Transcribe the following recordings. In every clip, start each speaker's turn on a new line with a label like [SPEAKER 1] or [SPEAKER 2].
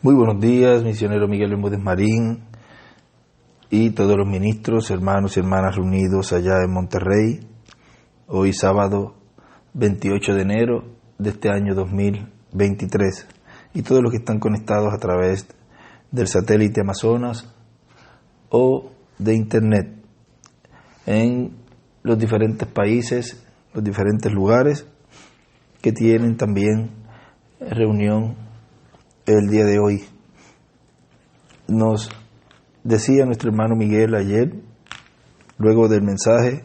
[SPEAKER 1] Muy buenos días, misionero Miguel Bermúdez Marín y todos los ministros, hermanos y hermanas reunidos allá en Monterrey, hoy sábado 28 de enero de este año 2023, y todos los que están conectados a través del satélite Amazonas o de Internet en los diferentes países, los diferentes lugares que tienen también reunión el día de hoy. Nos decía nuestro hermano Miguel ayer, luego del mensaje,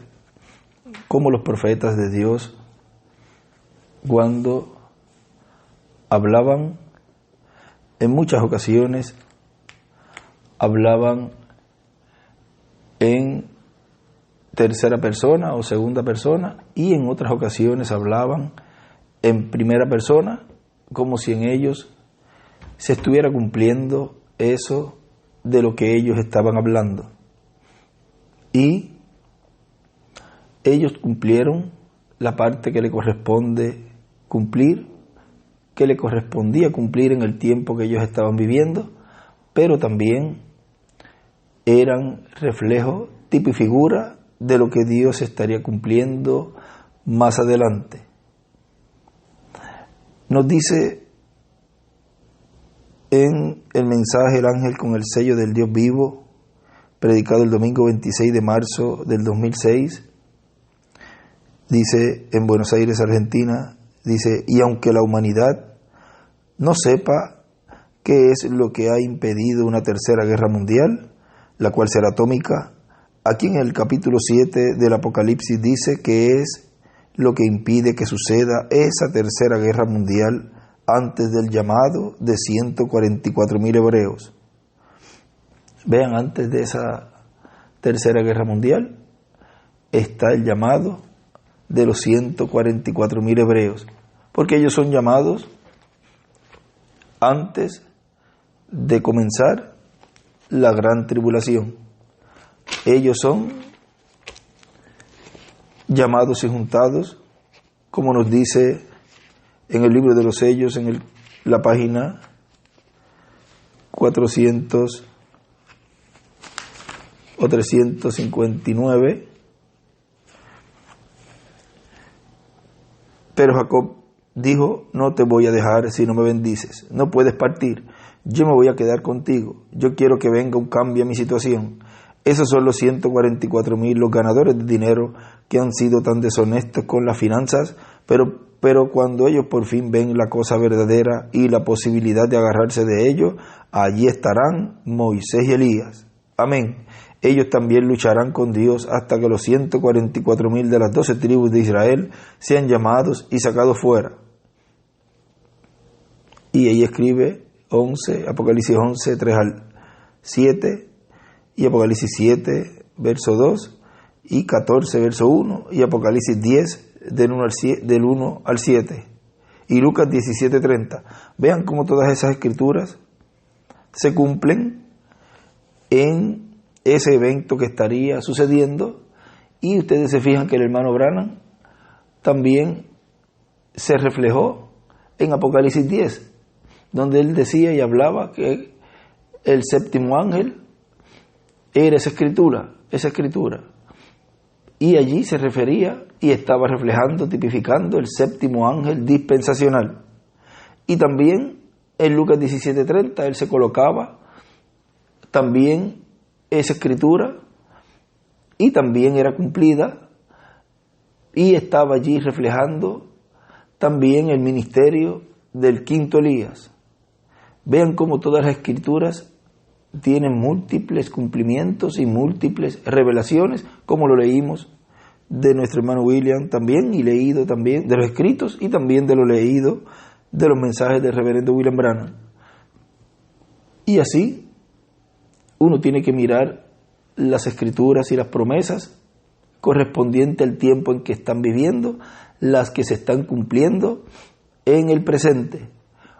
[SPEAKER 1] cómo los profetas de Dios, cuando hablaban, en muchas ocasiones hablaban en tercera persona o segunda persona, y en otras ocasiones hablaban en primera persona, como si en ellos se estuviera cumpliendo eso de lo que ellos estaban hablando. Y ellos cumplieron la parte que le corresponde cumplir, que le correspondía cumplir en el tiempo que ellos estaban viviendo, pero también eran reflejo, tipo y figura de lo que Dios estaría cumpliendo más adelante. Nos dice en el mensaje El Ángel con el sello del Dios vivo, predicado el domingo 26 de marzo del 2006, dice en Buenos Aires, Argentina, dice: y aunque la humanidad no sepa qué es lo que ha impedido una tercera guerra mundial, la cual será atómica, aquí en el capítulo 7 del Apocalipsis dice que es lo que impide que suceda esa tercera guerra mundial antes del llamado de 144.000 hebreos. Vean, antes de esa tercera guerra mundial está el llamado de los 144.000 hebreos, porque ellos son llamados antes de comenzar la gran tribulación. Ellos son llamados y juntados, como nos dice en el libro de los sellos, en la página 400 o 359. Pero Jacob dijo: no te voy a dejar si no me bendices, no puedes partir, yo me voy a quedar contigo, yo quiero que venga un cambio a mi situación. Esos son los 144.000, los ganadores de dinero que han sido tan deshonestos con las finanzas, pero cuando ellos por fin ven la cosa verdadera y la posibilidad de agarrarse de ello, allí estarán Moisés y Elías. Amén. Ellos también lucharán con Dios hasta que los 144.000 de las 12 tribus de Israel sean llamados y sacados fuera. Y ella escribe Apocalipsis 11, 3 al 7, y Apocalipsis 7, verso 2, y 14, verso 1, y Apocalipsis 10, del 1 al 7, y Lucas 17, 30. Vean cómo todas esas escrituras se cumplen en ese evento que estaría sucediendo, y ustedes se fijan que el hermano Branham también se reflejó en Apocalipsis 10, donde él decía y hablaba que el séptimo ángel era esa escritura, y allí se refería y estaba reflejando, tipificando el séptimo ángel dispensacional. Y también en Lucas 17:30 él se colocaba también esa escritura, y también era cumplida, y estaba allí reflejando también el ministerio del quinto Elías. Vean cómo todas las escrituras tienen múltiples cumplimientos y múltiples revelaciones, como lo leímos de nuestro hermano William también, y leído también de los escritos, y también de lo leído de los mensajes del reverendo William Branham. Y así uno tiene que mirar las escrituras y las promesas correspondientes al tiempo en que están viviendo, las que se están cumpliendo en el presente,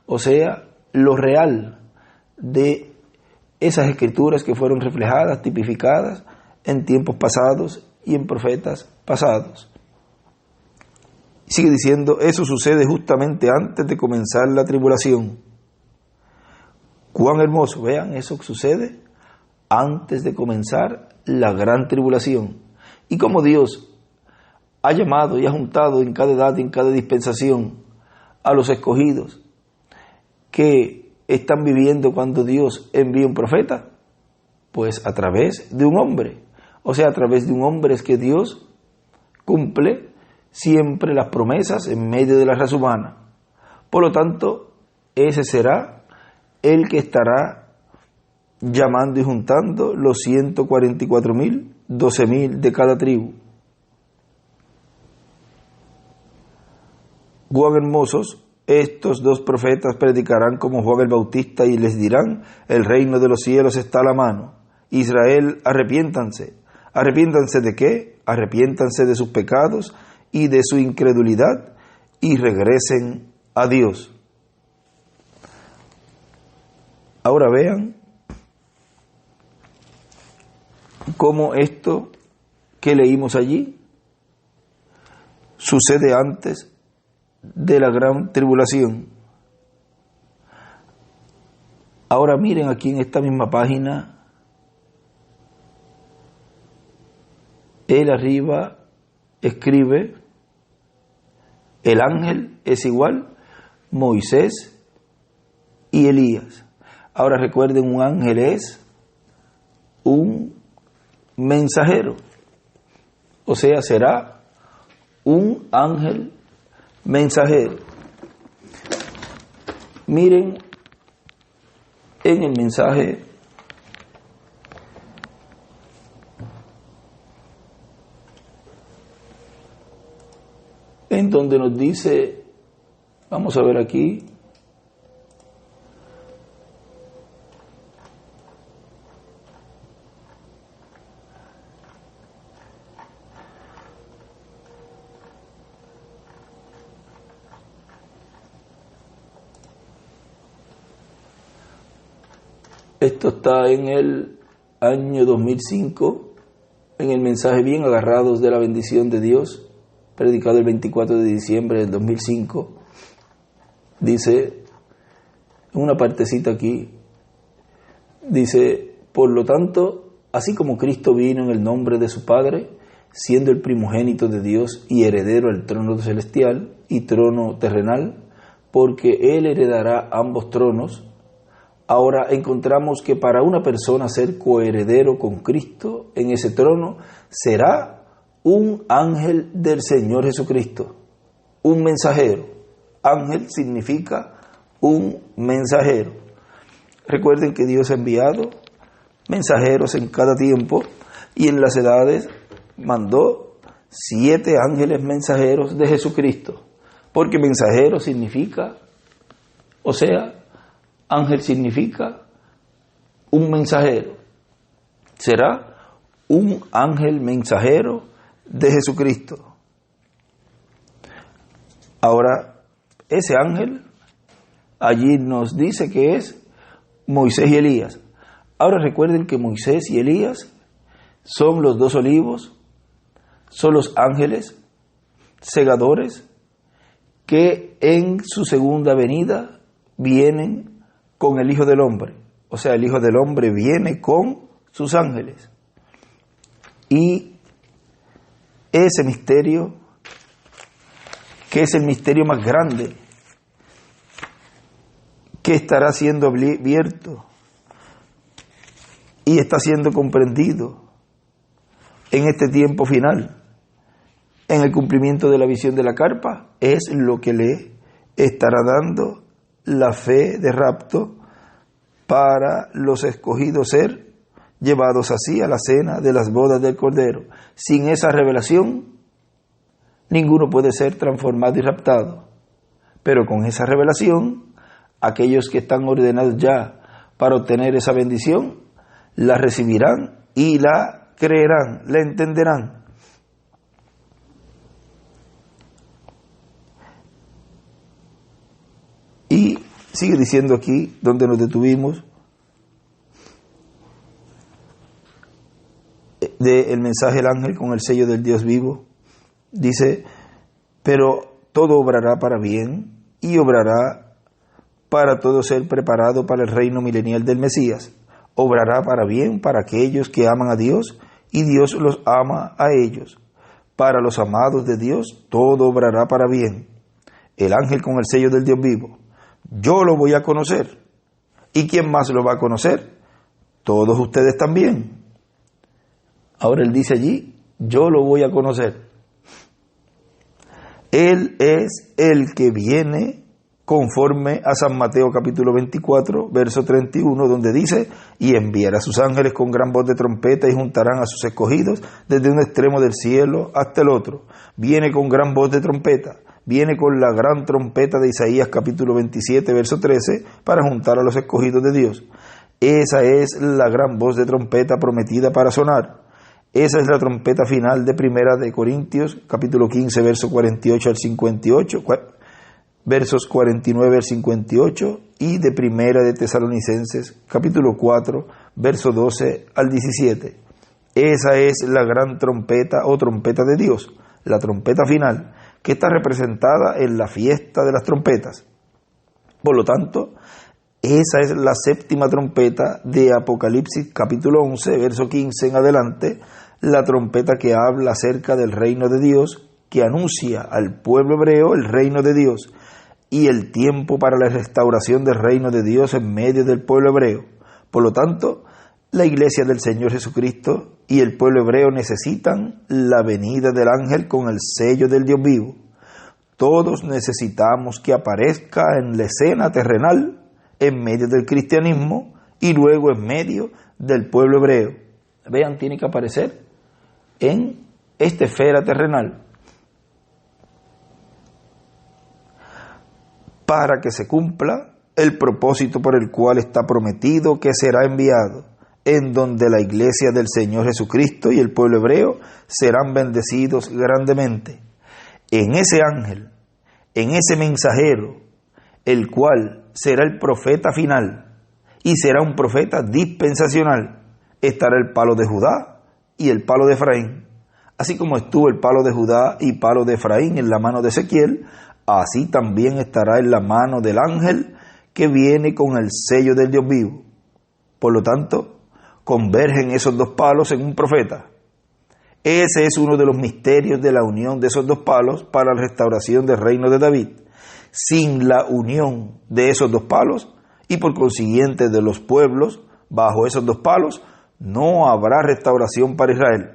[SPEAKER 1] o sea, lo real de esas escrituras que fueron reflejadas, tipificadas en tiempos pasados y en profetas pasados. Sigue diciendo, eso sucede justamente antes de comenzar la tribulación. Cuán hermoso, vean, eso sucede antes de comenzar la gran tribulación. Y como Dios ha llamado y ha juntado en cada edad y en cada dispensación a los escogidos que están viviendo cuando Dios envía un profeta, pues a través de un hombre. O sea, a través de un hombre es que Dios cumple siempre las promesas en medio de la raza humana. Por lo tanto, ese será el que estará llamando y juntando los 144,000, 12,000 de cada tribu. Cuán hermosos, estos dos profetas predicarán como Juan el Bautista y les dirán: el reino de los cielos está a la mano. Israel, arrepiéntanse. ¿Arrepiéntanse de qué? Arrepiéntanse de sus pecados y de su incredulidad y regresen a Dios. Ahora vean cómo esto que leímos allí sucede antes de la gran tribulación. Ahora miren aquí en esta misma página, él arriba escribe: el ángel es igual Moisés y Elías. Ahora recuerden, un ángel es un mensajero, o sea, será un ángel mensajero. Miren en el mensaje en donde nos dice, vamos a ver aquí, esto está en el año 2005, en el mensaje Bien agarrados de la bendición de Dios, predicado el 24 de diciembre del 2005, dice, en una partecita aquí, dice: por lo tanto, así como Cristo vino en el nombre de su Padre, siendo el primogénito de Dios y heredero al trono celestial y trono terrenal, porque Él heredará ambos tronos, ahora encontramos que para una persona ser coheredero con Cristo en ese trono será un ángel del Señor Jesucristo, un mensajero. Ángel significa un mensajero. Recuerden que Dios ha enviado mensajeros en cada tiempo y en las edades mandó 7 ángeles mensajeros de Jesucristo, porque mensajero significa, o sea, ángel significa un mensajero. Será un ángel mensajero de Jesucristo. Ahora, ese ángel allí nos dice que es Moisés y Elías. Ahora recuerden que Moisés y Elías son los 2 olivos, son los ángeles segadores que en su segunda venida vienen con el Hijo del Hombre. O sea, el Hijo del Hombre viene con sus ángeles. Y ese misterio, que es el misterio más grande, que estará siendo abierto y está siendo comprendido en este tiempo final, en el cumplimiento de la visión de la carpa, es lo que le estará dando la fe de rapto para los escogidos ser llevados así a la cena de las bodas del Cordero. Sin esa revelación, ninguno puede ser transformado y raptado. Pero con esa revelación, aquellos que están ordenados ya para obtener esa bendición, la recibirán y la creerán, la entenderán. Y sigue diciendo aquí, donde nos detuvimos, del mensaje del ángel con el sello del Dios vivo, dice: pero todo obrará para bien y obrará para todo ser preparado para el reino milenial del Mesías. Obrará para bien para aquellos que aman a Dios y Dios los ama a ellos. Para los amados de Dios todo obrará para bien. El ángel con el sello del Dios vivo. Yo lo voy a conocer. ¿Y quién más lo va a conocer? Todos ustedes también. Ahora él dice allí, yo lo voy a conocer. Él es el que viene conforme a San Mateo capítulo 24, verso 31, donde dice, y enviará a sus ángeles con gran voz de trompeta y juntarán a sus escogidos desde un extremo del cielo hasta el otro. Viene con gran voz de trompeta, viene con la gran trompeta de Isaías capítulo 27, verso 13, para juntar a los escogidos de Dios. Esa es la gran voz de trompeta prometida para sonar. Esa es la trompeta final de Primera de Corintios, capítulo 15, verso 48 al 58, versos 49 al 58, y de Primera de Tesalonicenses, capítulo 4, verso 12 al 17. Esa es la gran trompeta o trompeta de Dios, la trompeta final, que está representada en la fiesta de las trompetas. Por lo tanto, esa es la séptima trompeta de Apocalipsis, capítulo 11, verso 15 en adelante, la trompeta que habla acerca del reino de Dios, que anuncia al pueblo hebreo el reino de Dios y el tiempo para la restauración del reino de Dios en medio del pueblo hebreo. Por lo tanto, la iglesia del Señor Jesucristo y el pueblo hebreo necesitan la venida del ángel con el sello del Dios vivo. Todos necesitamos que aparezca en la escena terrenal, en medio del cristianismo y luego en medio del pueblo hebreo. Vean, tiene que aparecer en esta esfera terrenal para que se cumpla el propósito por el cual está prometido que será enviado, en donde la iglesia del Señor Jesucristo y el pueblo hebreo serán bendecidos grandemente. En ese ángel, en ese mensajero, el cual será el profeta final y será un profeta dispensacional, estará el palo de Judá y el palo de Efraín. Así como estuvo el palo de Judá y palo de Efraín en la mano de Ezequiel, así también estará en la mano del ángel que viene con el sello del Dios vivo. Por lo tanto, convergen esos dos palos en un profeta. Ese es uno de los misterios de la unión de esos dos palos para la restauración del reino de David. Sin la unión de esos dos palos y por consiguiente de los pueblos bajo esos dos palos, no habrá restauración para Israel.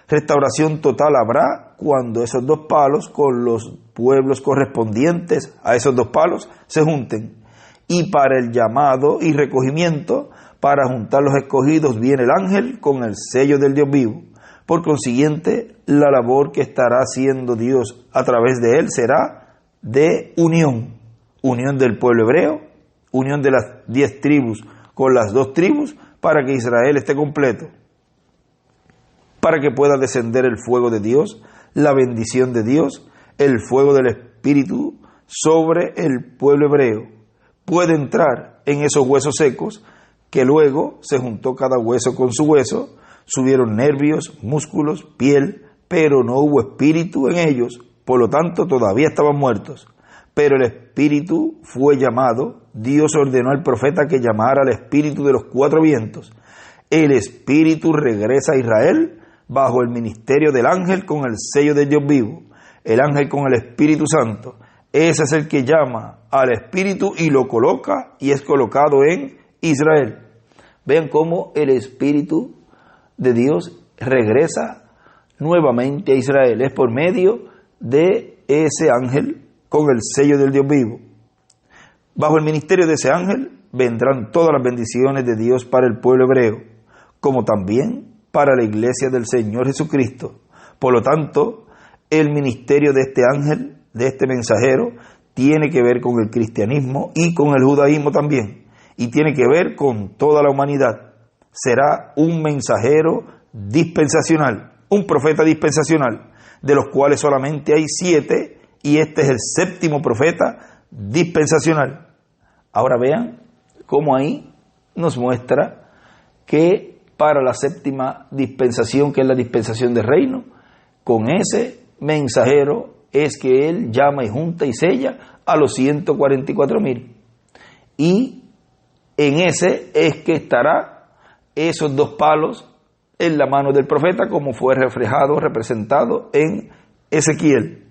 [SPEAKER 1] Restauración total habrá cuando esos dos palos con los pueblos correspondientes a esos dos palos se junten. Y para el llamado y recogimiento, para juntar los escogidos, viene el ángel con el sello del Dios vivo. Por consiguiente, la labor que estará haciendo Dios a través de él será de unión. Unión del pueblo hebreo, unión de las 10 tribus con las 2 tribus, para que Israel esté completo, para que pueda descender el fuego de Dios, la bendición de Dios, el fuego del Espíritu sobre el pueblo hebreo. Puede entrar en esos huesos secos, que luego se juntó cada hueso con su hueso, subieron nervios, músculos, piel, pero no hubo espíritu en ellos, por lo tanto todavía estaban muertos. Pero el espíritu fue llamado, Dios ordenó al profeta que llamara al espíritu de los 4 vientos. El espíritu regresa a Israel bajo el ministerio del ángel con el sello de Dios vivo. El ángel con el Espíritu Santo. Ese es el que llama al espíritu y lo coloca y es colocado en Israel. Vean cómo el espíritu de Dios regresa nuevamente a Israel. Es por medio de ese ángel con el sello del Dios vivo. Bajo el ministerio de ese ángel vendrán todas las bendiciones de Dios para el pueblo hebreo, como también para la iglesia del Señor Jesucristo. Por lo tanto, el ministerio de este ángel, de este mensajero, tiene que ver con el cristianismo y con el judaísmo también, y tiene que ver con toda la humanidad. Será un mensajero dispensacional, un profeta dispensacional, de los cuales solamente hay 7, y este es el 7º profeta dispensacional. Ahora vean cómo ahí nos muestra que para la 7ª dispensación, que es la dispensación del reino, con ese mensajero es que él llama y junta y sella a los 144,000. y en ese es que estará esos 2 palos en la mano del profeta, como fue reflejado, representado en Ezequiel,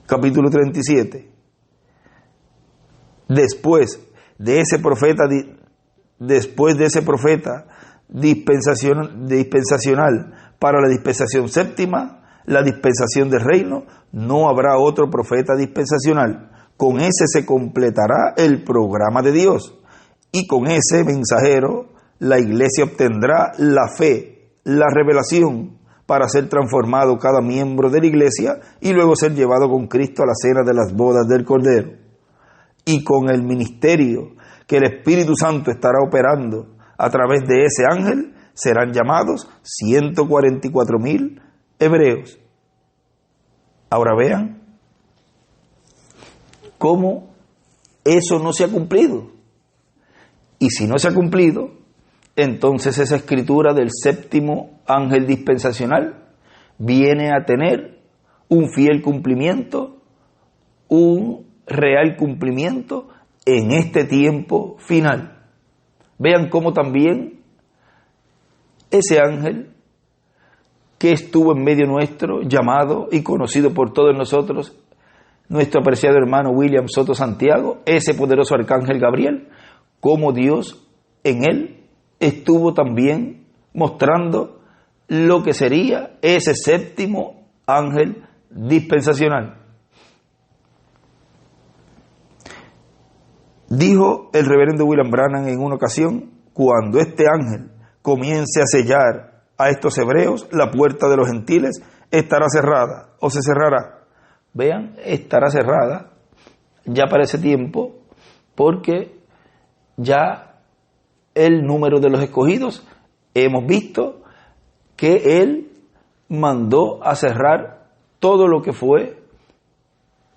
[SPEAKER 1] capítulo 37. Después de ese profeta dispensacional para la dispensación séptima, la dispensación del reino, no habrá otro profeta dispensacional. Con ese se completará el programa de Dios, y con ese mensajero la iglesia obtendrá la fe, la revelación, para ser transformado cada miembro de la iglesia y luego ser llevado con Cristo a la cena de las bodas del Cordero. Y con el ministerio que el Espíritu Santo estará operando a través de ese ángel, serán llamados 144,000 hebreos. Ahora vean cómo eso no se ha cumplido. Y si no se ha cumplido, entonces esa escritura del séptimo ángel dispensacional viene a tener un fiel cumplimiento, un real cumplimiento en este tiempo final. Vean cómo también ese ángel que estuvo en medio nuestro, llamado y conocido por todos nosotros, nuestro apreciado hermano William Soto Santiago, ese poderoso arcángel Gabriel, como Dios en él estuvo también mostrando lo que sería ese séptimo ángel dispensacional. Dijo el reverendo William Branham en una ocasión: cuando este ángel comience a sellar a estos hebreos, la puerta de los gentiles estará cerrada o se cerrará. Vean, estará cerrada ya para ese tiempo, porque ya el número de los escogidos, hemos visto que él mandó a cerrar todo lo que fue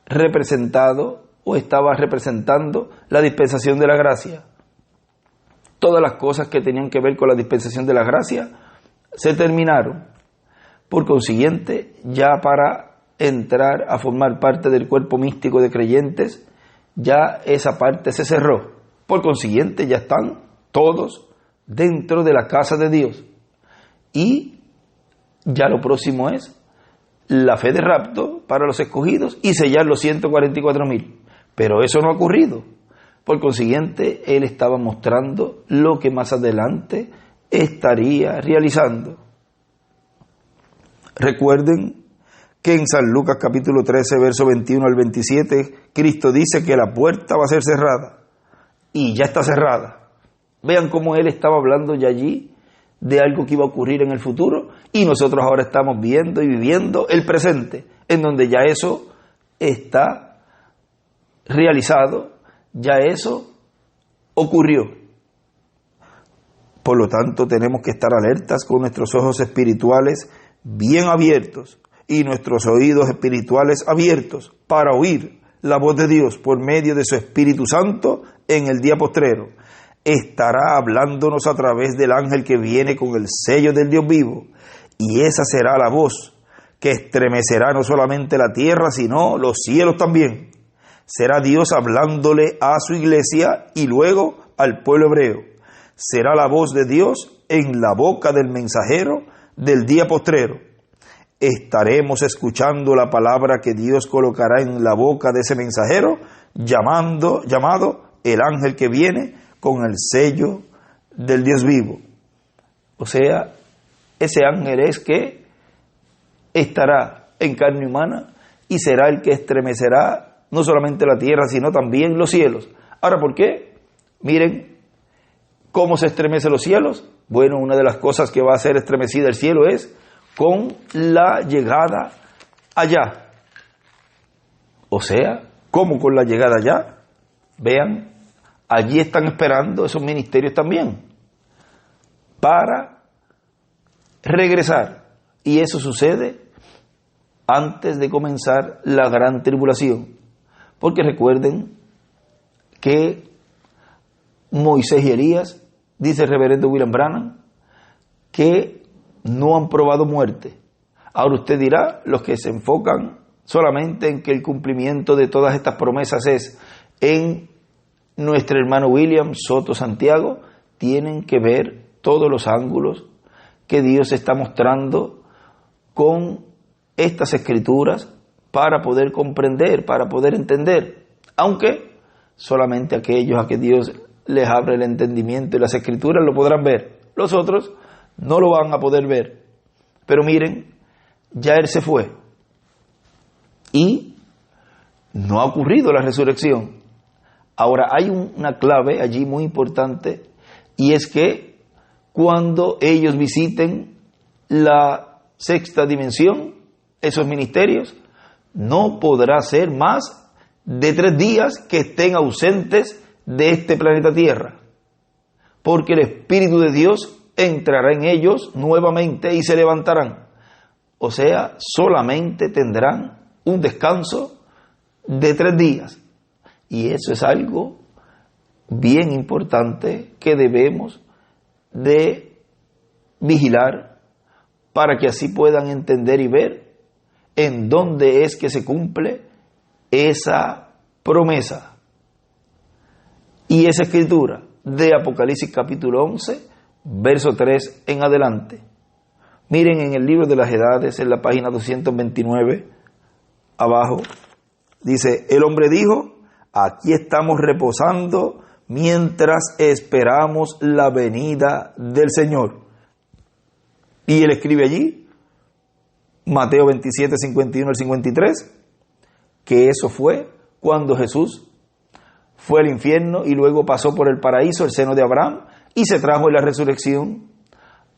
[SPEAKER 1] representado o estaba representando la dispensación de la gracia. Todas las cosas que tenían que ver con la dispensación de la gracia se terminaron. Por consiguiente, ya para entrar a formar parte del cuerpo místico de creyentes, ya esa parte se cerró. Por consiguiente, ya están todos dentro de la casa de Dios. Y ya lo próximo es la fe de rapto para los escogidos y sellar los 144,000. Pero eso no ha ocurrido. Por consiguiente, él estaba mostrando lo que más adelante estaría realizando. Recuerden que en San Lucas capítulo 13, verso 21 al 27, Cristo dice que la puerta va a ser cerrada, y ya está cerrada. Vean cómo él estaba hablando ya allí de algo que iba a ocurrir en el futuro, y nosotros ahora estamos viendo y viviendo el presente, en donde ya eso está realizado, ya eso ocurrió. Por lo tanto, tenemos que estar alertas con nuestros ojos espirituales bien abiertos y nuestros oídos espirituales abiertos para oír la voz de Dios por medio de su Espíritu Santo en el día postrero. Estará hablándonos a través del ángel que viene con el sello del Dios vivo, y esa será la voz que estremecerá no solamente la tierra, sino los cielos también. Será Dios hablándole a su iglesia y luego al pueblo hebreo. Será la voz de Dios en la boca del mensajero del día postrero. Estaremos escuchando la palabra que Dios colocará en la boca de ese mensajero, llamado el ángel que viene con el sello del Dios vivo. O sea, ese ángel es que estará en carne humana y será el que estremecerá no solamente la tierra, sino también los cielos. Ahora, ¿por qué? Miren cómo se estremecen los cielos. Bueno, una de las cosas que va a ser estremecida el cielo es con la llegada allá. O sea, ¿cómo con la llegada allá? Vean, allí están esperando esos ministerios también para regresar. Y eso sucede antes de comenzar la gran tribulación. Porque recuerden que Moisés y Elías, dice el reverendo William Branham, que no han probado muerte. Ahora usted dirá, los que se enfocan solamente en que el cumplimiento de todas estas promesas es en nuestro hermano William Soto Santiago, tienen que ver todos los ángulos que Dios está mostrando con estas escrituras para poder comprender, para poder entender, aunque solamente aquellos a que Dios les abre el entendimiento y las escrituras lo podrán ver, los otros no lo van a poder ver. Pero miren, ya Él se fue y no ha ocurrido la resurrección. Ahora hay una clave allí muy importante, y es que cuando ellos visiten la sexta dimensión, esos ministerios, no podrá ser más de 3 días que estén ausentes de este planeta Tierra, porque el Espíritu de Dios entrará en ellos nuevamente y se levantarán. O sea, solamente tendrán un descanso de 3 días. Y eso es algo bien importante que debemos de vigilar para que así puedan entender y ver en dónde es que se cumple esa promesa y esa escritura de Apocalipsis capítulo 11, verso 3 en adelante. Miren en el libro de las Edades, en la página 229, abajo, dice: el hombre dijo, aquí estamos reposando mientras esperamos la venida del Señor. Y él escribe allí, Mateo 27, 51 al 53, que eso fue cuando Jesús fue al infierno y luego pasó por el paraíso, el seno de Abraham, y se trajo en la resurrección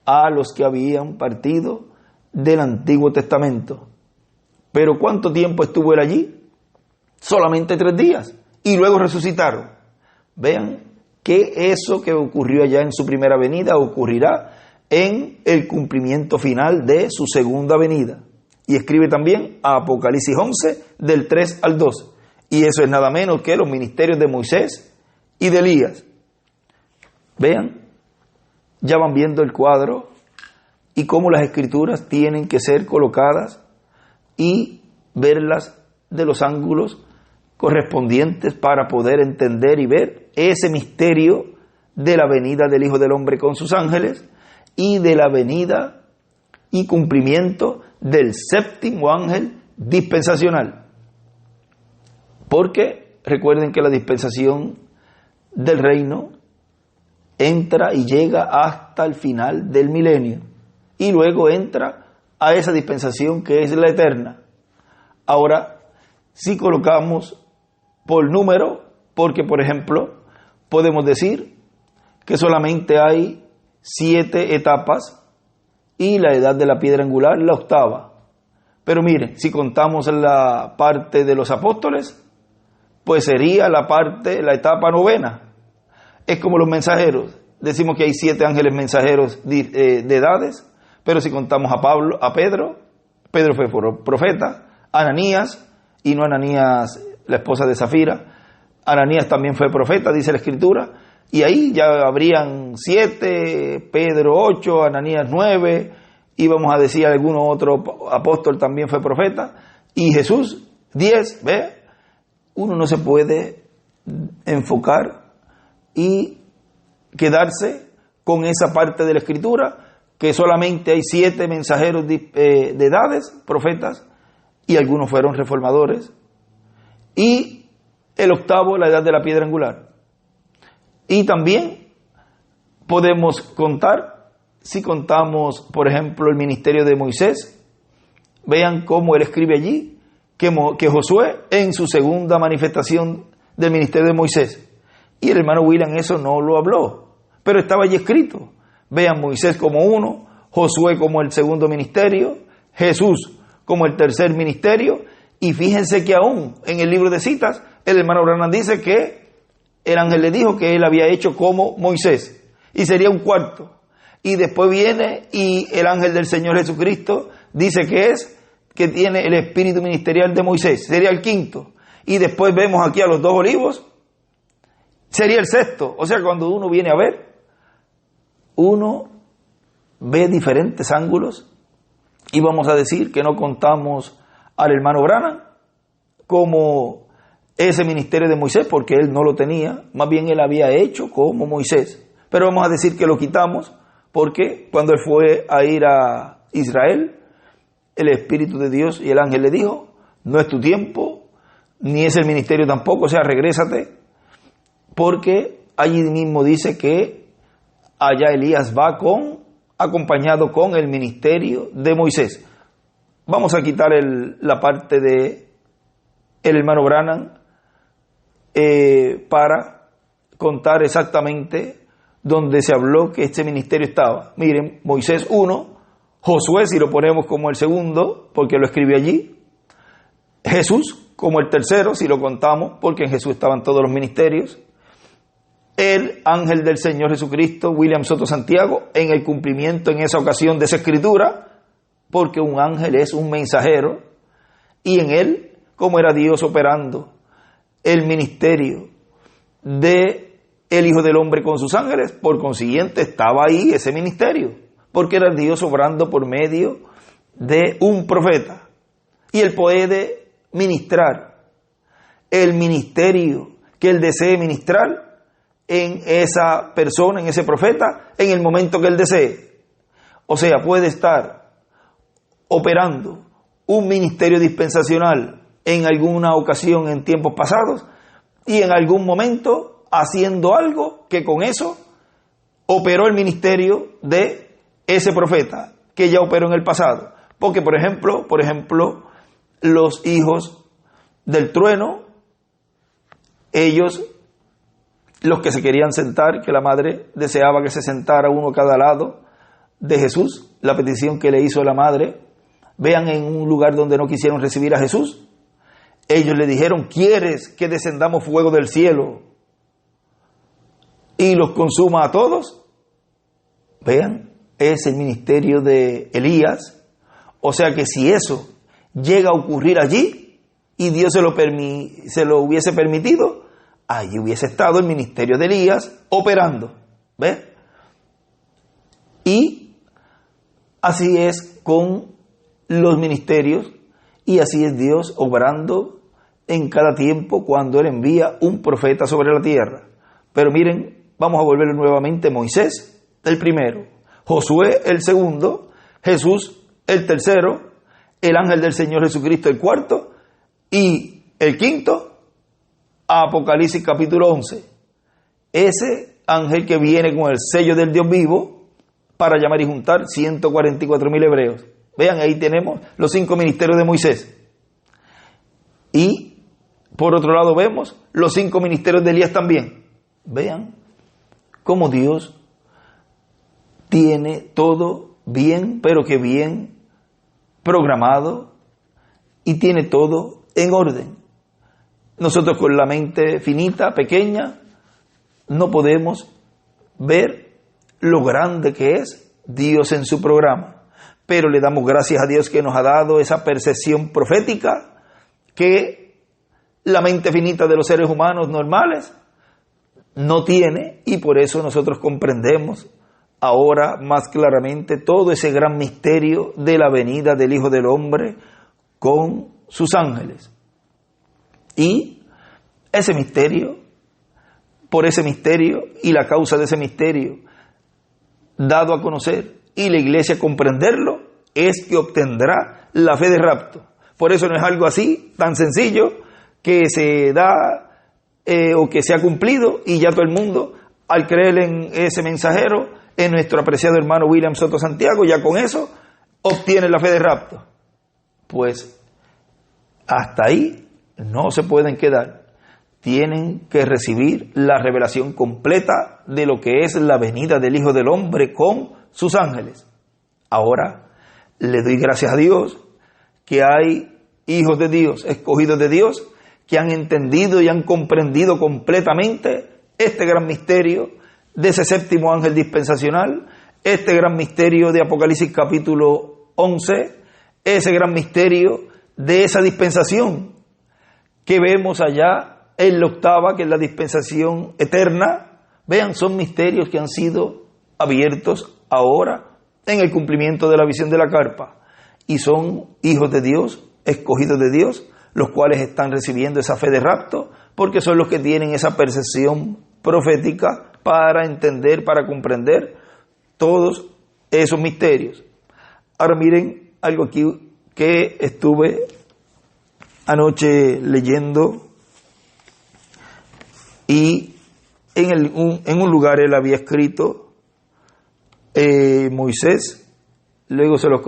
[SPEAKER 1] a los que habían partido del Antiguo Testamento. Pero ¿cuánto tiempo estuvo él allí? Solamente 3 días. Y luego resucitaron. Vean que eso que ocurrió allá en su primera venida ocurrirá en el cumplimiento final de su segunda venida. Y escribe también a Apocalipsis 11, del 3 al 2. Y eso es nada menos que los ministerios de Moisés y de Elías. Vean, ya van viendo el cuadro y cómo las escrituras tienen que ser colocadas y verlas de los ángulos correspondientes para poder entender y ver ese misterio de la venida del Hijo del Hombre con sus ángeles y de la venida y cumplimiento del séptimo ángel dispensacional. Porque recuerden que la dispensación del reino entra y llega hasta el final del milenio y luego entra a esa dispensación que es la eterna. Ahora, si colocamos por número, porque por ejemplo podemos decir que solamente hay 7 etapas y la edad de la piedra angular la 8ª. Pero miren, si contamos la parte de los apóstoles, pues sería la etapa 9ª. Es como los mensajeros. Decimos que hay 7 ángeles mensajeros de edades, pero si contamos a Pedro fue profeta, Ananías, y no Ananías, la esposa de Zafira, Ananías también fue profeta, dice la Escritura, y ahí ya habrían 7, Pedro 8, Ananías 9, y vamos a decir alguno otro apóstol también fue profeta, y Jesús 10, ¿ve? Uno no se puede enfocar y quedarse con esa parte de la Escritura, que solamente hay 7 mensajeros de edades, profetas, y algunos fueron reformadores, y el 8º, la edad de la piedra angular. Y también podemos contar, si contamos, por ejemplo, el ministerio de Moisés, vean cómo él escribe allí, que Josué en su segunda manifestación del ministerio de Moisés, y el hermano William eso no lo habló, pero estaba allí escrito. Vean Moisés como uno, Josué como el segundo ministerio, Jesús como el tercer ministerio, y fíjense que aún en el libro de citas, el hermano Branham dice que el ángel le dijo que él había hecho como Moisés, y sería un 4. Y después viene y el ángel del Señor Jesucristo dice que tiene el espíritu ministerial de Moisés, sería el 5. Y después vemos aquí a los 2 olivos, sería el 6. O sea, cuando uno viene a ver, uno ve diferentes ángulos, y vamos a decir que no contamos al hermano Branham como ese ministerio de Moisés, porque él no lo tenía, más bien él había hecho como Moisés. Pero vamos a decir que lo quitamos, porque cuando él fue a ir a Israel, el Espíritu de Dios y el ángel le dijo, no es tu tiempo, ni es el ministerio tampoco, o sea, regrésate, porque allí mismo dice que allá Elías va acompañado con el ministerio de Moisés. Vamos a quitar la parte de el hermano Branham para contar exactamente donde se habló que este ministerio estaba. Miren, Moisés 1, Josué, si lo ponemos como el segundo, porque lo escribe allí, Jesús como el tercero, si lo contamos, porque en Jesús estaban todos los ministerios, el ángel del Señor Jesucristo, William Soto Santiago, en el cumplimiento en esa ocasión de esa escritura, porque un ángel es un mensajero, y en él, como era Dios operando el ministerio de el Hijo del Hombre con sus ángeles, por consiguiente estaba ahí ese ministerio, porque era Dios obrando por medio de un profeta, y él puede ministrar el ministerio que él desee ministrar en esa persona, en ese profeta, en el momento que él desee. O sea, puede estar operando un ministerio dispensacional en alguna ocasión en tiempos pasados y en algún momento haciendo algo que con eso operó el ministerio de ese profeta que ya operó en el pasado. Porque, por ejemplo, los hijos del trueno, ellos, los que se querían sentar, que la madre deseaba que se sentara uno a cada lado de Jesús, la petición que le hizo la madre, vean en un lugar donde no quisieron recibir a Jesús, ellos le dijeron, ¿quieres que descendamos fuego del cielo y los consuma a todos? Vean, es el ministerio de Elías. O sea que si eso llega a ocurrir allí y Dios se lo hubiese permitido, allí hubiese estado el ministerio de Elías operando. ¿Ves? Y así es con los ministerios y así es Dios obrando en cada tiempo cuando Él envía un profeta sobre la tierra. Pero miren, vamos a volver nuevamente. Moisés, el primero, Josué, el segundo, Jesús, el tercero, el ángel del Señor Jesucristo, el cuarto, y el quinto, Apocalipsis capítulo 11. Ese ángel que viene con el sello del Dios vivo para llamar y juntar 144,000 hebreos. Vean, ahí tenemos los 5 ministerios de Moisés. Y por otro lado vemos los 5 ministerios de Elías también. Vean cómo Dios tiene todo bien, pero que bien programado, y tiene todo en orden. Nosotros con la mente finita, pequeña, no podemos ver lo grande que es Dios en su programa. Pero le damos gracias a Dios que nos ha dado esa percepción profética que la mente finita de los seres humanos normales no tiene, y por eso nosotros comprendemos ahora más claramente todo ese gran misterio de la venida del Hijo del Hombre con sus ángeles. Y ese misterio, por ese misterio y la causa de ese misterio dado a conocer y la iglesia comprenderlo, es que obtendrá la fe de rapto. Por eso no es algo así tan sencillo que se da o que se ha cumplido y ya todo el mundo, al creer en ese mensajero, en nuestro apreciado hermano William Soto Santiago, ya con eso obtiene la fe de rapto. Pues hasta ahí no se pueden quedar. Tienen que recibir la revelación completa de lo que es la venida del Hijo del Hombre con sus ángeles. Ahora le doy gracias a Dios que hay hijos de Dios, escogidos de Dios, que han entendido y han comprendido completamente este gran misterio de ese séptimo ángel dispensacional, este gran misterio de Apocalipsis capítulo 11, ese gran misterio de esa dispensación que vemos allá en la octava, que es la dispensación eterna. Vean, son misterios que han sido abiertos ahora en el cumplimiento de la visión de la carpa, y son hijos de Dios, escogidos de Dios, los cuales están recibiendo esa fe de rapto, porque son los que tienen esa percepción profética para entender, para comprender todos esos misterios. Ahora miren algo aquí que estuve anoche leyendo, y en un lugar él había escrito, Moisés, luego se lo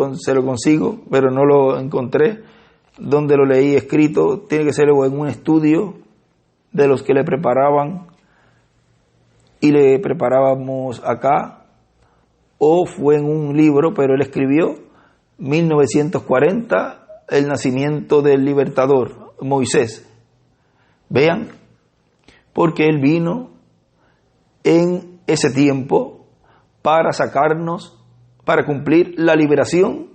[SPEAKER 1] consigo, pero no lo encontré, donde lo leí escrito, tiene que ser en un estudio de los que le preparaban y le preparábamos acá, o fue en un libro, pero él escribió 1940, el nacimiento del libertador, Moisés. Vean, porque él vino en ese tiempo para sacarnos, para cumplir la liberación,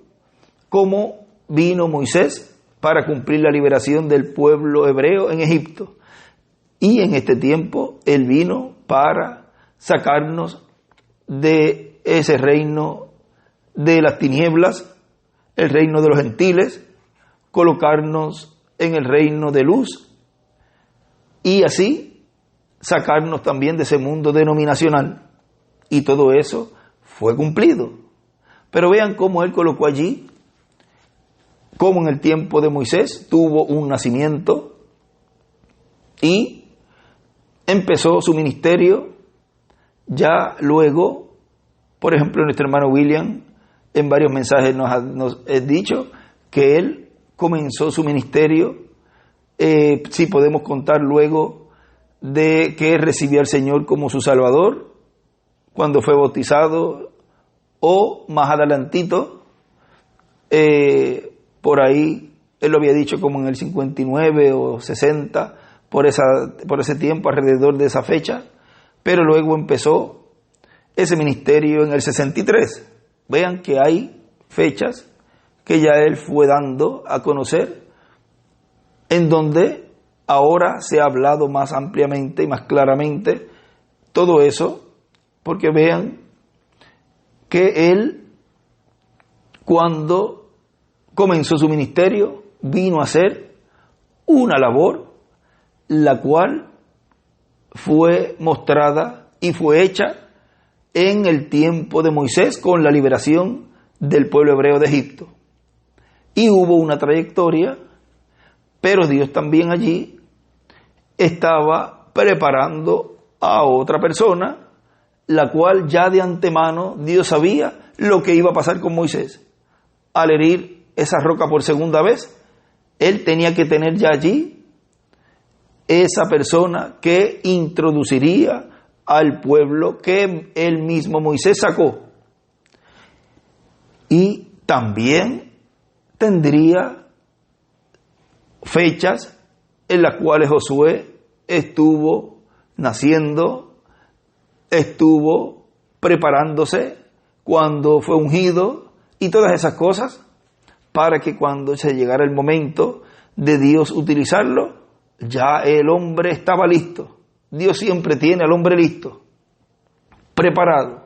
[SPEAKER 1] como vino Moisés para cumplir la liberación del pueblo hebreo en Egipto. Y en este tiempo él vino para sacarnos de ese reino de las tinieblas, el reino de los gentiles, colocarnos en el reino de luz, y así sacarnos también de ese mundo denominacional. Y todo eso fue cumplido. Pero vean cómo él colocó allí, cómo en el tiempo de Moisés tuvo un nacimiento y empezó su ministerio. Ya luego, por ejemplo, nuestro hermano William en varios mensajes nos ha dicho que él comenzó su ministerio, si podemos contar luego de que recibió al Señor como su Salvador, cuando fue bautizado, o más adelantito, por ahí, él lo había dicho como en el 59 o 60, por ese tiempo, alrededor de esa fecha, pero luego empezó ese ministerio en el 63. Vean que hay fechas que ya él fue dando a conocer, en donde ahora se ha hablado más ampliamente y más claramente todo eso, porque vean que él, cuando comenzó su ministerio, vino a hacer una labor, la cual fue mostrada y fue hecha en el tiempo de Moisés con la liberación del pueblo hebreo de Egipto. Y hubo una trayectoria, pero Dios también allí estaba preparando a otra persona, la cual ya de antemano Dios sabía lo que iba a pasar con Moisés. Al herir esa roca por segunda vez, él tenía que tener ya allí esa persona que introduciría al pueblo que él mismo Moisés sacó. Y también tendría fechas en las cuales Josué estuvo naciendo, estuvo preparándose cuando fue ungido y todas esas cosas, para que cuando se llegara el momento de Dios utilizarlo, ya el hombre estaba listo. Dios siempre tiene al hombre listo, preparado.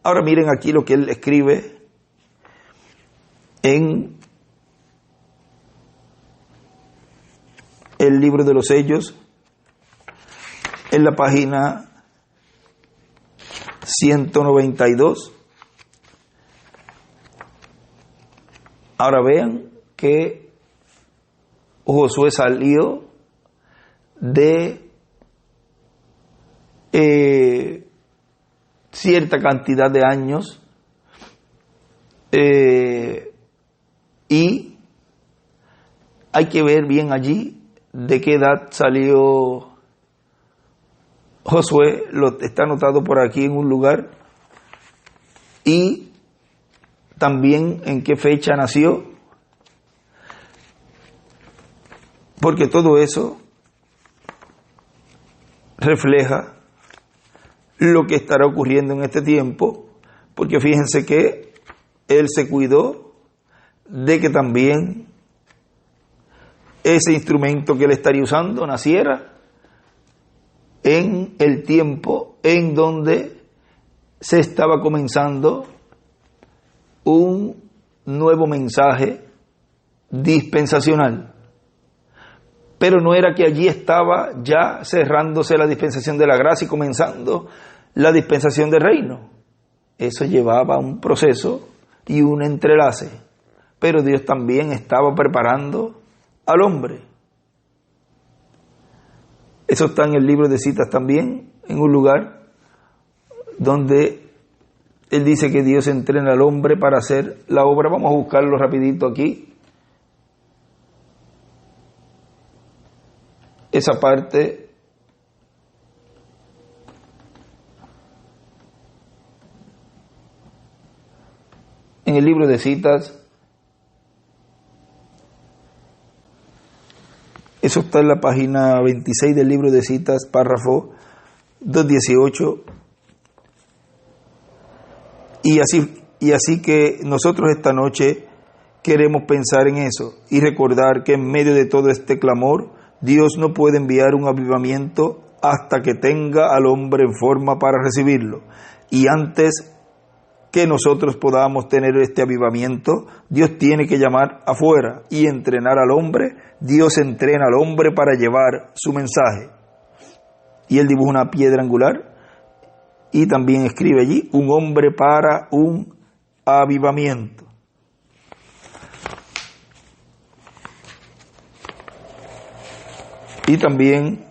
[SPEAKER 1] Ahora miren aquí lo que él escribe en el libro de los Sellos, en la página 192. Ahora vean que Josué salió de cierta cantidad de años, y hay que ver bien allí de qué edad salió Josué. Está anotado por aquí en un lugar, y también en qué fecha nació, porque todo eso refleja lo que estará ocurriendo en este tiempo, porque fíjense que él se cuidó de que también ese instrumento que él estaría usando naciera en el tiempo en donde se estaba comenzando un nuevo mensaje dispensacional. Pero no era que allí estaba ya cerrándose la dispensación de la gracia y comenzando la dispensación del reino. Eso llevaba un proceso y un entrelace. Pero Dios también estaba preparando al hombre. Eso está en el libro de Citas también, en un lugar donde él dice que Dios entrena al hombre para hacer la obra. Vamos a buscarlo rapidito aquí. Esa parte en el libro de Citas, eso está en la página 26 del libro de Citas, párrafo 218, y así que nosotros esta noche queremos pensar en eso y recordar que en medio de todo este clamor, Dios no puede enviar un avivamiento hasta que tenga al hombre en forma para recibirlo. Y antes que nosotros podamos tener este avivamiento, Dios tiene que llamar afuera y entrenar al hombre. Dios entrena al hombre para llevar su mensaje. Y él dibuja una piedra angular y también escribe allí, un hombre para un avivamiento. Y también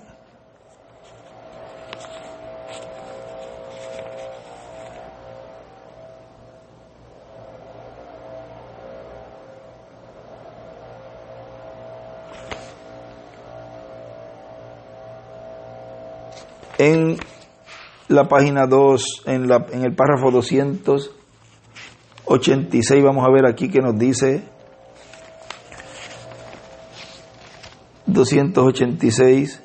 [SPEAKER 1] en la página 2, en el párrafo 286, vamos a ver aquí que nos dice 286.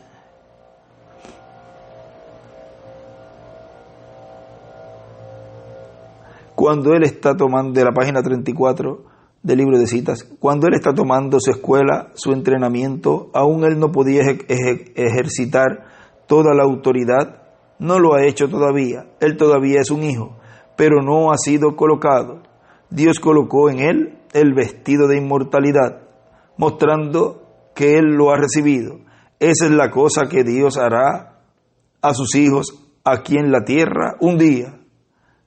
[SPEAKER 1] Cuando él está tomando, de la página 34 del libro de Citas, cuando él está tomando su escuela, su entrenamiento, aún él no podía ejercitar toda la autoridad, no lo ha hecho todavía, él todavía es un hijo, pero no ha sido colocado. Dios colocó en él el vestido de inmortalidad, mostrando que él lo ha recibido. Esa es la cosa que Dios hará a sus hijos aquí en la tierra un día.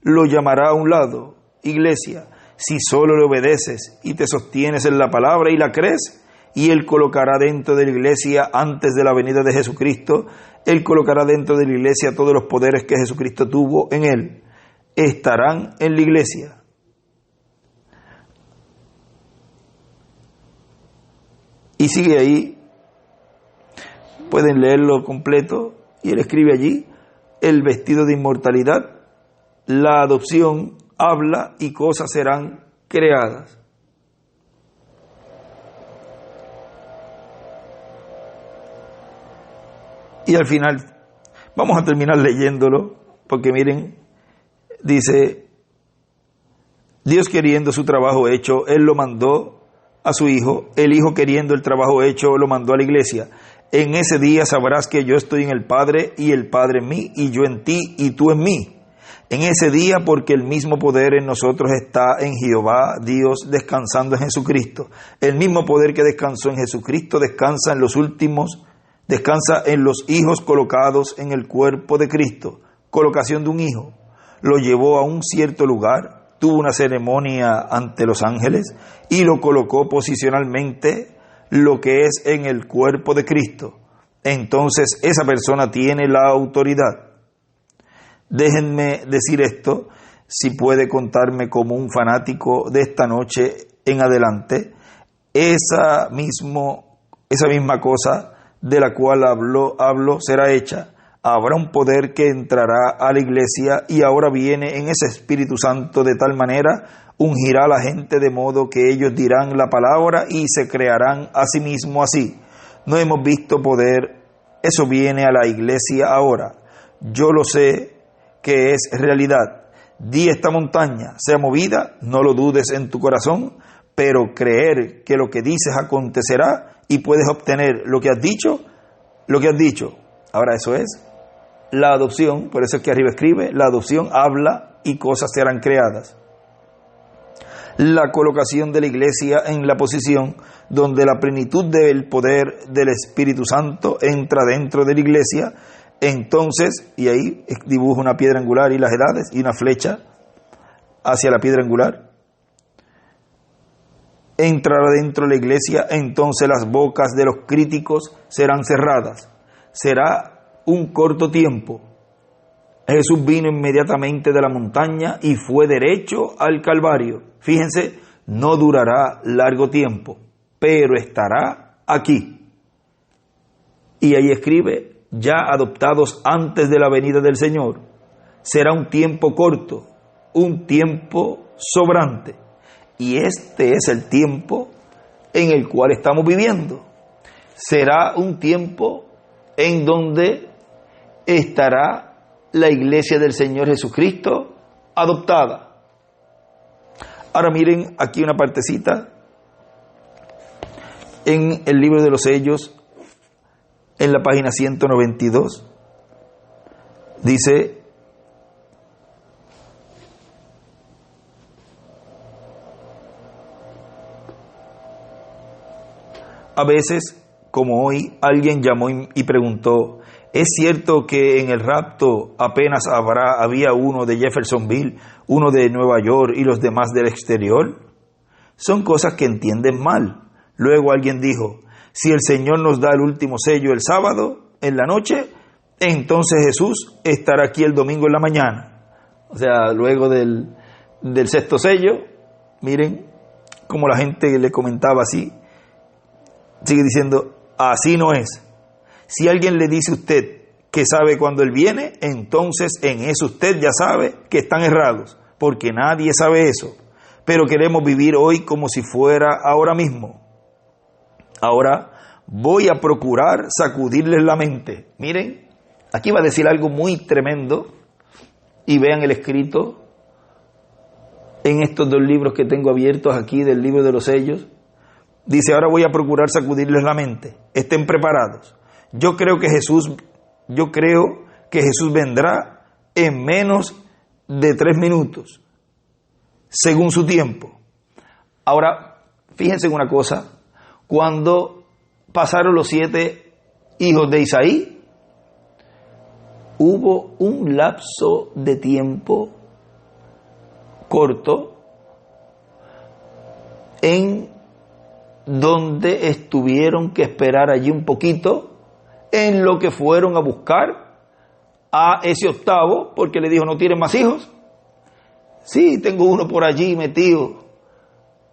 [SPEAKER 1] Lo llamará a un lado, iglesia, si solo le obedeces y te sostienes en la palabra y la crees, y él colocará dentro de la iglesia antes de la venida de Jesucristo, él colocará dentro de la iglesia todos los poderes que Jesucristo tuvo en él. Estarán en la iglesia. Y sigue ahí, pueden leerlo completo, y él escribe allí, el vestido de inmortalidad, la adopción, habla y cosas serán creadas. Y al final, vamos a terminar leyéndolo, porque miren, dice, Dios queriendo su trabajo hecho, él lo mandó a su hijo, el hijo queriendo el trabajo hecho, lo mandó a la iglesia. En ese día sabrás que yo estoy en el Padre y el Padre en mí y yo en ti y tú en mí. En ese día porque el mismo poder en nosotros está en Jehová, Dios descansando en Jesucristo. El mismo poder que descansó en Jesucristo descansa en los últimos, descansa en los hijos colocados en el cuerpo de Cristo. Colocación de un hijo. Lo llevó a un cierto lugar, tuvo una ceremonia ante los ángeles y lo colocó posicionalmente lo que es en el cuerpo de Cristo. Entonces esa persona tiene la autoridad. Déjenme decir esto, si puede contarme como un fanático de esta noche en adelante, esa misma cosa de la cual hablo será hecha. Habrá un poder que entrará a la iglesia y ahora viene en ese Espíritu Santo de tal manera, ungirá a la gente de modo que ellos dirán la palabra y se crearán a sí mismos así. No hemos visto poder, eso viene a la iglesia ahora. Yo lo sé que es realidad. Di esta montaña, sea movida, no lo dudes en tu corazón, pero creer que lo que dices acontecerá y puedes obtener lo que has dicho. Ahora eso es la adopción, por eso es que arriba escribe, la adopción habla y cosas serán creadas. la colocación de la iglesia en la posición donde la plenitud del poder del Espíritu Santo entra dentro de la iglesia. Entonces, y ahí dibuja una piedra angular y las edades y una flecha hacia la piedra angular. Entrará dentro de la iglesia, entonces las bocas de los críticos serán cerradas. Será un corto tiempo. Jesús vino inmediatamente de la montaña y fue derecho al Calvario. Fíjense, no durará largo tiempo, pero estará aquí. Y ahí escribe, ya adoptados antes de la venida del Señor. Será un tiempo corto, un tiempo sobrante. Y este es el tiempo en el cual estamos viviendo. Será un tiempo en donde estará la iglesia del Señor Jesucristo adoptada. Ahora miren aquí una partecita en el libro de los sellos, en la página 192, dice: a veces, como hoy, alguien llamó y preguntó: ¿es cierto que en el rapto apenas había uno de Jeffersonville, uno de Nueva York y los demás del exterior? Son cosas que entienden mal. Luego alguien dijo: si el Señor nos da el último sello el sábado en la noche, entonces Jesús estará aquí el domingo en la mañana. O sea, luego del sexto sello, miren cómo la gente le comentaba así. Sigue diciendo: así no es. Si alguien le dice a usted que sabe cuándo Él viene, entonces en eso usted ya sabe que están errados, porque nadie sabe eso. Pero queremos vivir hoy como si fuera ahora mismo. Ahora voy a procurar sacudirles la mente. Miren, aquí va a decir algo muy tremendo, y vean el escrito en estos dos libros que tengo abiertos aquí del libro de los sellos. Dice: ahora voy a procurar sacudirles la mente. Estén preparados. Yo creo que Jesús vendrá en menos de 3 minutos, según su tiempo. Ahora, fíjense en una cosa. Cuando pasaron los 7 hijos de Isaí, hubo un lapso de tiempo corto en donde estuvieron que esperar allí un poquito, en lo que fueron a buscar a ese octavo, porque le dijo: ¿no tienen más hijos? Sí, tengo uno por allí metido,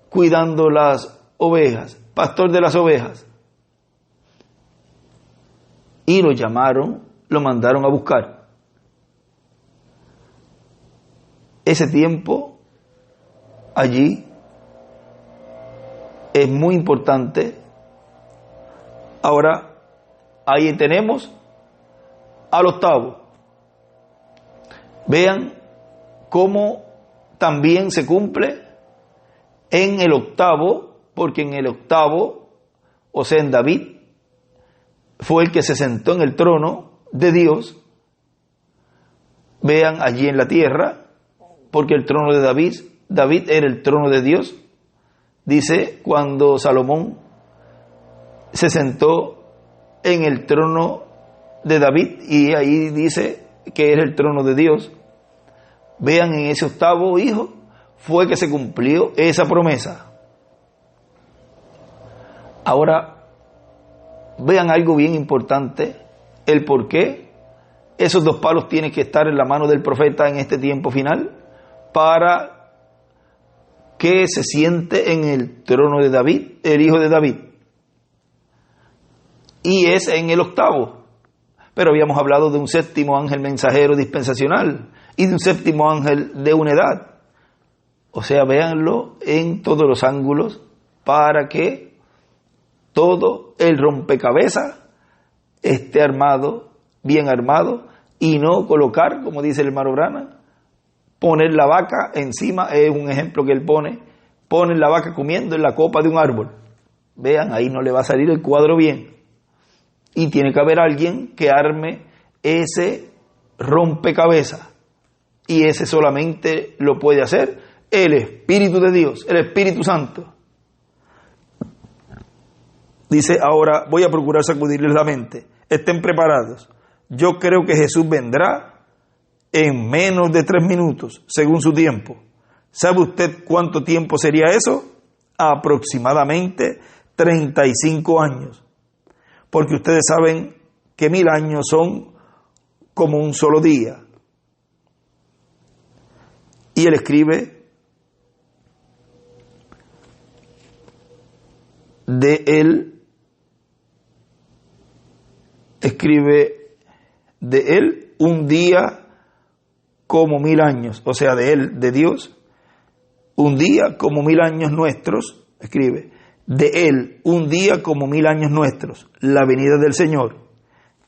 [SPEAKER 1] cuidando las ovejas, pastor de las ovejas. Y lo llamaron, lo mandaron a buscar. Ese tiempo allí es muy importante. Ahora, ahí tenemos al octavo. Vean cómo también se cumple en el octavo, porque en el octavo, o sea, en David, fue el que se sentó en el trono de Dios. Vean allí en la tierra, porque el trono de David era el trono de Dios. Dice, cuando Salomón se sentó en el trono de David, y ahí dice que era el trono de Dios. Vean, en ese octavo hijo fue que se cumplió esa promesa. Ahora, vean algo bien importante, el por qué esos 2 palos tienen que estar en la mano del profeta en este tiempo final, para que se siente en el trono de David, el hijo de David. Y es en el octavo. Pero habíamos hablado de un séptimo ángel mensajero dispensacional y de un séptimo ángel de una edad. O sea, véanlo en todos los ángulos para que todo el rompecabezas esté armado, bien armado, y no colocar, como dice el hermano Brana, poner la vaca encima. Es un ejemplo que él pone la vaca comiendo en la copa de un árbol. Vean, ahí no le va a salir el cuadro bien. Y tiene que haber alguien que arme ese rompecabezas. Y ese solamente lo puede hacer el Espíritu de Dios, el Espíritu Santo. Dice, ahora voy a procurar sacudirles la mente. Estén preparados. Yo creo que Jesús vendrá en menos de 3 minutos, según su tiempo. ¿Sabe usted cuánto tiempo sería eso? Aproximadamente 35 años. Porque ustedes saben que 1000 años son como un solo día. Y él escribe de él un día como 1000 años, o sea, de él, de Dios, un día como 1000 años nuestros, escribe, de él un día como 1000 años nuestros, la venida del Señor,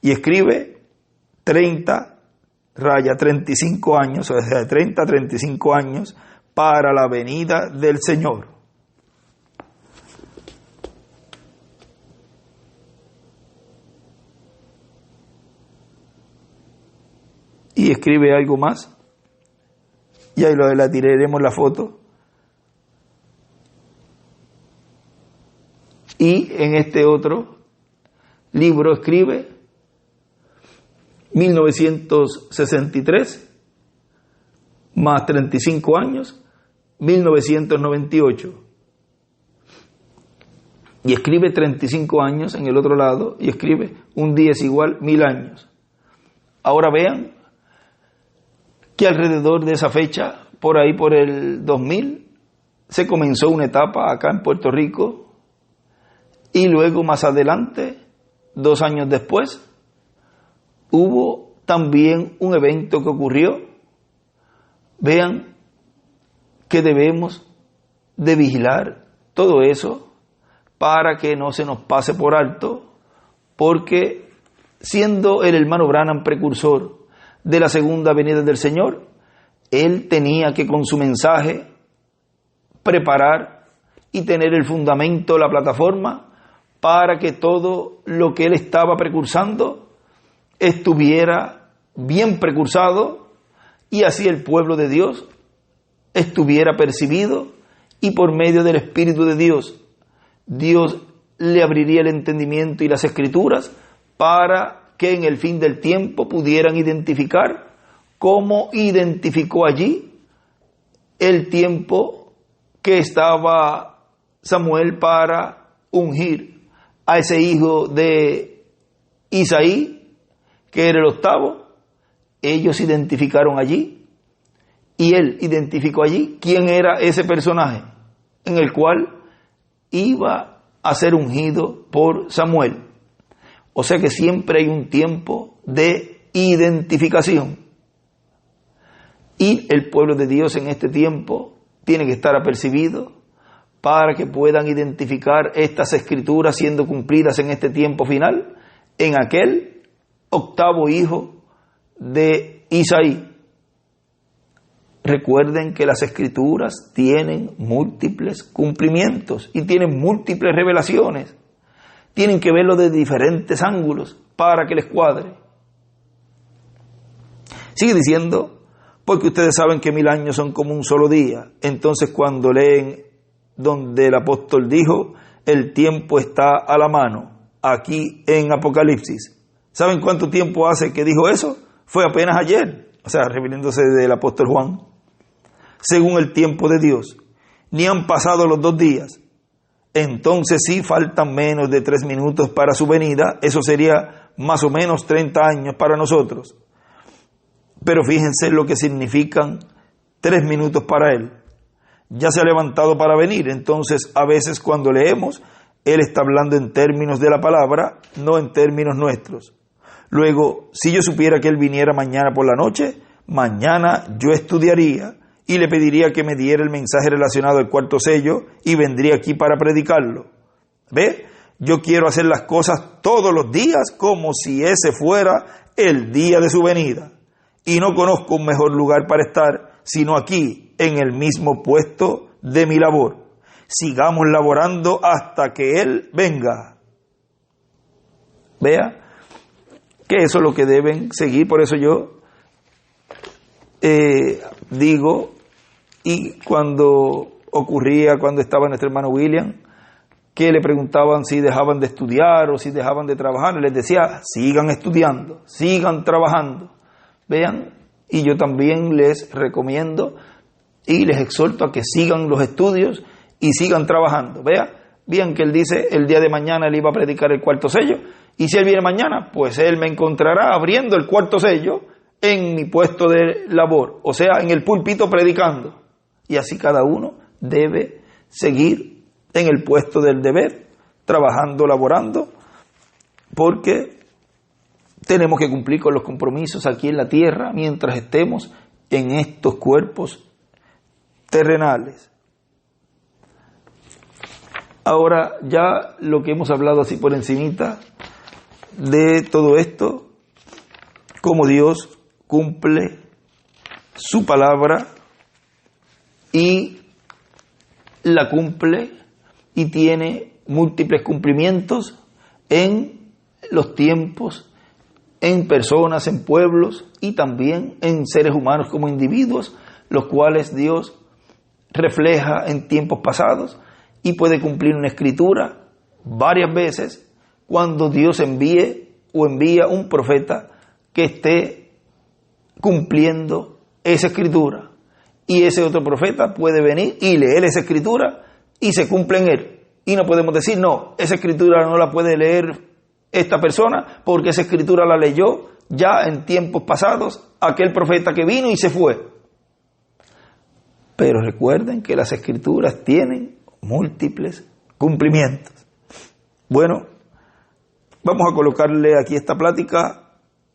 [SPEAKER 1] y escribe 35 años, o sea, de 30 a 35 años para la venida del Señor. Y escribe algo más, y ahí la tiraremos la foto. Y en este otro libro escribe 1963 más 35 años, 1998. Y escribe 35 años en el otro lado, y escribe un día es igual 1000 años. Ahora vean que alrededor de esa fecha, por ahí por el 2000, se comenzó una etapa acá en Puerto Rico, y luego más adelante, 2 años después, hubo también un evento que ocurrió. Vean que debemos de vigilar todo eso para que no se nos pase por alto, porque siendo el hermano Branham precursor de la segunda venida del Señor, él tenía que con su mensaje preparar y tener el fundamento, la plataforma, para que todo lo que él estaba precursando estuviera bien precursado, y así el pueblo de Dios estuviera percibido, y por medio del Espíritu de Dios, Dios le abriría el entendimiento y las escrituras para que en el fin del tiempo pudieran identificar cómo identificó allí el tiempo que estaba Samuel para ungir a ese hijo de Isaí, que era el 8º. Ellos identificaron allí, y él identificó allí quién era ese personaje en el cual iba a ser ungido por Samuel. O sea que siempre hay un tiempo de identificación. Y el pueblo de Dios en este tiempo tiene que estar apercibido para que puedan identificar estas escrituras siendo cumplidas en este tiempo final, en aquel 8º hijo de Isaí. Recuerden que las escrituras tienen múltiples cumplimientos y tienen múltiples revelaciones. Tienen que verlo de diferentes ángulos para que les cuadre. Sigue diciendo, porque ustedes saben que 1000 años son como un solo día. Entonces cuando leen donde el apóstol dijo, el tiempo está a la mano, aquí en Apocalipsis, ¿saben cuánto tiempo hace que dijo eso? Fue apenas ayer, o sea, refiriéndose del apóstol Juan. Según el tiempo de Dios, ni han pasado los 2 días. Entonces sí faltan menos de 3 minutos para su venida. Eso sería más o menos 30 años para nosotros. Pero fíjense lo que significan 3 minutos para él. Ya se ha levantado para venir. Entonces a veces cuando leemos, él está hablando en términos de la palabra, no en términos nuestros. Luego, si yo supiera que él viniera mañana por la noche, mañana yo estudiaría y le pediría que me diera el mensaje relacionado al 4º sello y vendría aquí para predicarlo. ¿Ve? Yo quiero hacer las cosas todos los días como si ese fuera el día de su venida. Y no conozco un mejor lugar para estar sino aquí, en el mismo puesto de mi labor. Sigamos laborando hasta que Él venga. Vea que eso es lo que deben seguir. Por eso yo digo Y cuando ocurría, cuando estaba nuestro hermano William, que le preguntaban si dejaban de estudiar o si dejaban de trabajar, les decía, sigan estudiando, sigan trabajando. Vean, y yo también les recomiendo y les exhorto a que sigan los estudios y sigan trabajando. Vean que él dice, el día de mañana él iba a predicar el cuarto sello, y si él viene mañana, pues él me encontrará abriendo el cuarto sello en mi puesto de labor, o sea, en el púlpito predicando. Y así cada uno debe seguir en el puesto del deber, trabajando, laborando, porque tenemos que cumplir con los compromisos aquí en la tierra mientras estemos en estos cuerpos terrenales. Ahora, ya lo que hemos hablado así por encimita de todo esto, cómo Dios cumple su palabra y la cumple y tiene múltiples cumplimientos en los tiempos, en personas, en pueblos y también en seres humanos como individuos, los cuales Dios refleja en tiempos pasados y puede cumplir una escritura varias veces cuando Dios envía un profeta que esté cumpliendo esa escritura. Y ese otro profeta puede venir y leer esa escritura y se cumple en él. Y no podemos decir, no, esa escritura no la puede leer esta persona porque esa escritura la leyó ya en tiempos pasados aquel profeta que vino y se fue. Pero recuerden que las escrituras tienen múltiples cumplimientos. Bueno, vamos a colocarle aquí esta plática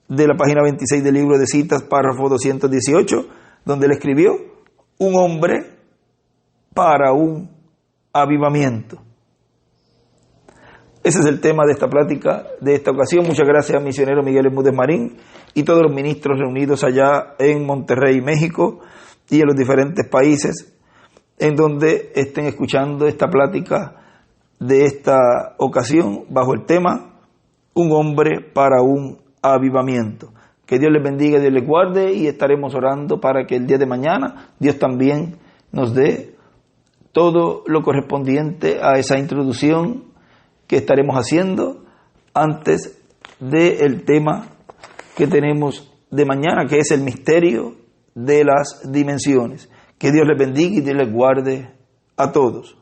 [SPEAKER 1] de la página 26 del libro de citas, párrafo 218, donde él escribió, un hombre para un avivamiento. Ese es el tema de esta plática de esta ocasión. Muchas gracias al misionero Miguel Bermúdez Marín y todos los ministros reunidos allá en Monterrey, México, y en los diferentes países en donde estén escuchando esta plática de esta ocasión bajo el tema un hombre para un avivamiento. Que Dios les bendiga y Dios les guarde, y estaremos orando para que el día de mañana Dios también nos dé todo lo correspondiente a esa introducción que estaremos haciendo antes del tema que tenemos de mañana, que es el misterio de las dimensiones. Que Dios les bendiga y Dios les guarde a todos.